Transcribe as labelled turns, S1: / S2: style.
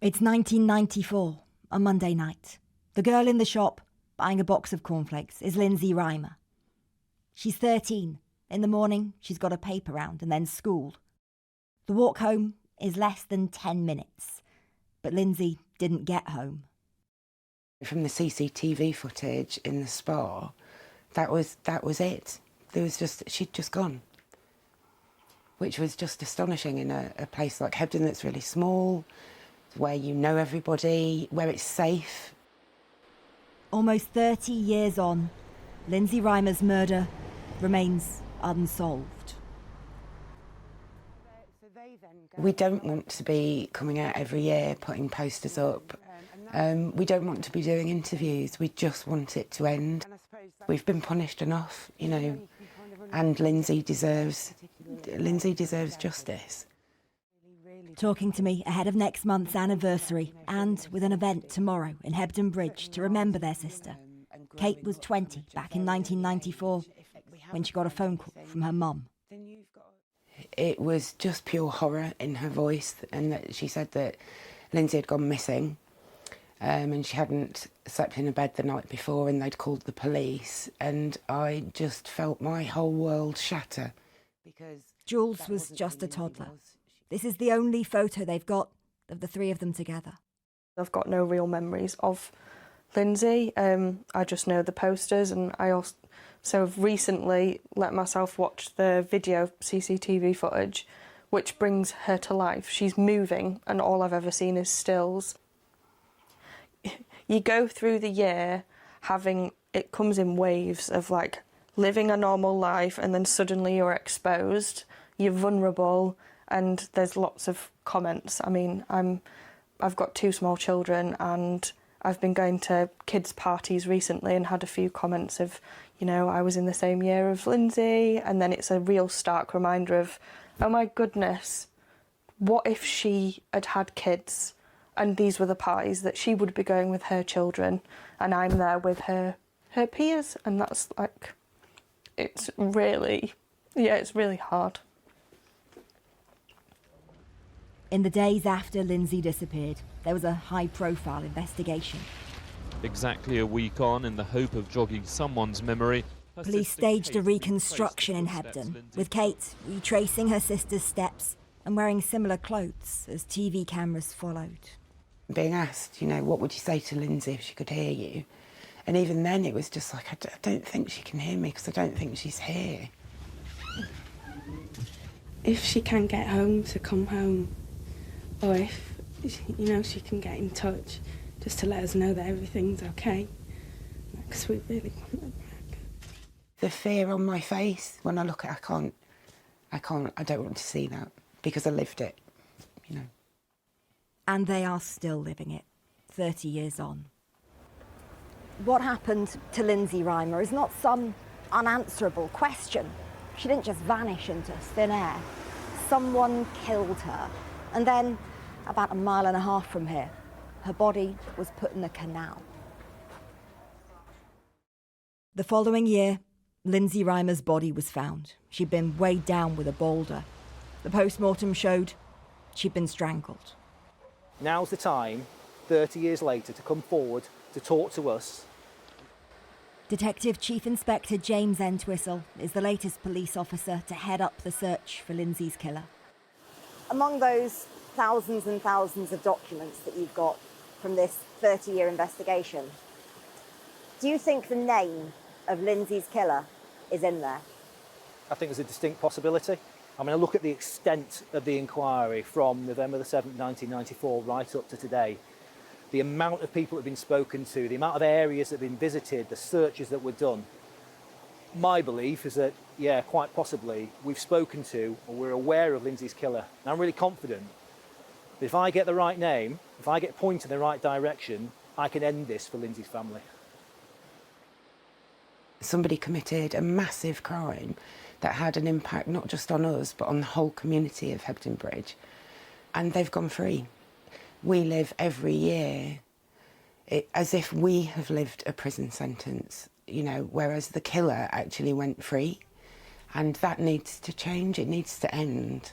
S1: It's 1994, a Monday night. The girl in the shop, buying a box of cornflakes, is Lindsay Rimer. She's 13. In the morning, she's got a paper round and then school. The walk home is less than 10 minutes. But Lindsay didn't get home.
S2: From the CCTV footage in the spa, that was it. She'd just gone. Which was just astonishing in a place like Hebden that's really small, where you know everybody, where it's safe.
S1: Almost 30 years on, Lindsay Rimer's murder remains unsolved.
S2: We don't want to be coming out every year putting posters up. We don't want to be doing interviews. We just want it to end. We've been punished enough, you know, and Lindsay deserves justice.
S1: Talking to me ahead of next month's anniversary and with an event tomorrow in Hebden Bridge to remember their sister. Kate was 20 back in 1994 when she got a phone call from her mum.
S2: It was just pure horror in her voice, and that she said that Lindsay had gone missing and she hadn't slept in a bed the night before and they'd called the police, and I just felt my whole world shatter.
S1: Jules was just a toddler. This is the only photo they've got of the three of them together.
S3: I've got no real memories of Lindsay. I just know the posters, and I also have recently let myself watch the video CCTV footage, which brings her to life. She's moving, and all I've ever seen is stills. You go through the year it comes in waves of like living a normal life, and then suddenly you're exposed, you're vulnerable, and there's lots of comments. I mean, I've got 2 small children, and I've been going to kids' parties recently and had a few comments of, you know, I was in the same year of Lindsay, and then it's a real stark reminder of, oh my goodness, what if she had had kids and these were the parties that she would be going with her children, and I'm there with her peers, and that's like, it's really hard.
S1: In the days after Lindsay disappeared, there was a high-profile investigation.
S4: Exactly a week on, in the hope of jogging someone's memory,
S1: police staged a reconstruction in Hebden, with Kate retracing her sister's steps and wearing similar clothes as TV cameras followed.
S2: Being asked, you know, what would you say to Lindsay if she could hear you? And even then it was just like, I don't think she can hear me because I don't think she's here.
S5: If she can get home, to come home, or if, you know, she can get in touch, just to let us know that everything's okay, because we really want her back.
S2: The fear on my face when I look at it, I don't want to see that, because I lived it, you know.
S1: And they are still living it, 30 years on. What happened to Lindsay Rimer is not some unanswerable question. She didn't just vanish into thin air. Someone killed her. And then, about 1.5 miles from here, her body was put in a canal. The following year, Lindsay Rimer's body was found. She'd been weighed down with a boulder. The post-mortem showed she'd been strangled.
S6: Now's the time, 30 years later, to come forward to talk to us.
S1: Detective Chief Inspector James Entwistle is the latest police officer to head up the search for Lindsay's killer. Among those thousands and thousands of documents that you've got from this 30-year investigation, do you think the name of Lindsay's killer is in there?
S6: I think there's a distinct possibility. I mean, I look at the extent of the inquiry from November the 7th, 1994, right up to today. The amount of people that have been spoken to, the amount of areas that have been visited, the searches that were done. My belief is that, yeah, quite possibly, we've spoken to, or we're aware of Lindsay's killer. And I'm really confident that if I get the right name, if I get pointed in the right direction, I can end this for Lindsay's family.
S2: Somebody committed a massive crime that had an impact not just on us, but on the whole community of Hebden Bridge. And they've gone free. We live every year as if we have lived a prison sentence, you know, whereas the killer actually went free. And that needs to change, it needs to end.